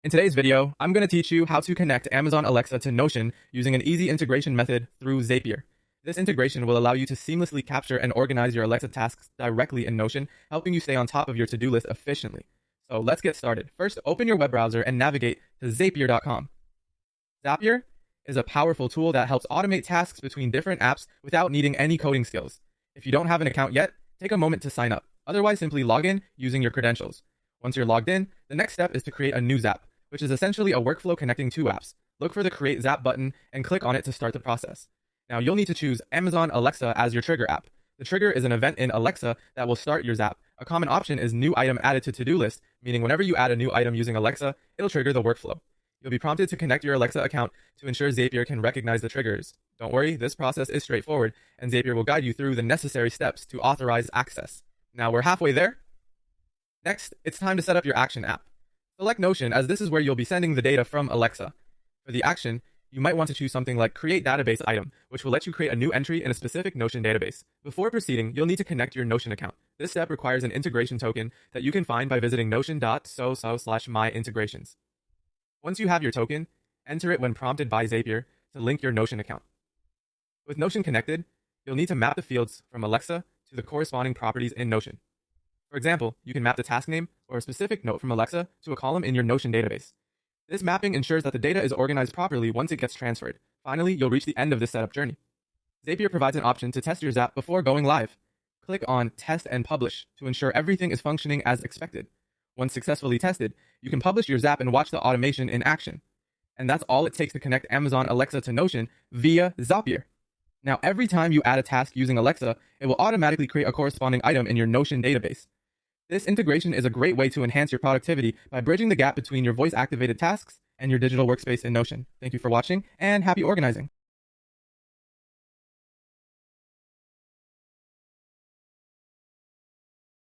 In today's video, I'm going to teach you how to connect Amazon Alexa to Notion using an easy integration method through Zapier. This integration will allow you to seamlessly capture and organize your Alexa tasks directly in Notion, helping you stay on top of your to-do list efficiently. So let's get started. First, open your web browser and navigate to zapier.com. Zapier is a powerful tool that helps automate tasks between different apps without needing any coding skills. If you don't have an account yet, take a moment to sign up. Otherwise, simply log in using your credentials. Once you're logged in, the next step is to create a new Zap, which is essentially a workflow connecting two apps. Look for the Create Zap button and click on it to start the process. Now, you'll need to choose Amazon Alexa as your trigger app. The trigger is an event in Alexa that will start your Zap. A common option is New Item Added to To-Do List, meaning whenever you add a new item using Alexa, it'll trigger the workflow. You'll be prompted to connect your Alexa account to ensure Zapier can recognize the triggers. Don't worry, this process is straightforward, and Zapier will guide you through the necessary steps to authorize access. Now we're halfway there. Next, it's time to set up your Action app. Select Notion, as this is where you'll be sending the data from Alexa. For the action, you might want to choose something like Create Database Item, which will let you create a new entry in a specific Notion database. Before proceeding, you'll need to connect your Notion account. This step requires an integration token that you can find by visiting notion.so/myintegrations. Once you have your token, enter it when prompted by Zapier to link your Notion account. With Notion connected, you'll need to map the fields from Alexa to the corresponding properties in Notion. For example, you can map the task name or a specific note from Alexa to a column in your Notion database. This mapping ensures that the data is organized properly once it gets transferred. Finally, you'll reach the end of this setup journey. Zapier provides an option to test your Zap before going live. Click on Test and Publish to ensure everything is functioning as expected. Once successfully tested, you can publish your Zap and watch the automation in action. And that's all it takes to connect Amazon Alexa to Notion via Zapier. Now, every time you add a task using Alexa, it will automatically create a corresponding item in your Notion database. This integration is a great way to enhance your productivity by bridging the gap between your voice-activated tasks and your digital workspace in Notion. Thank you for watching, and happy organizing!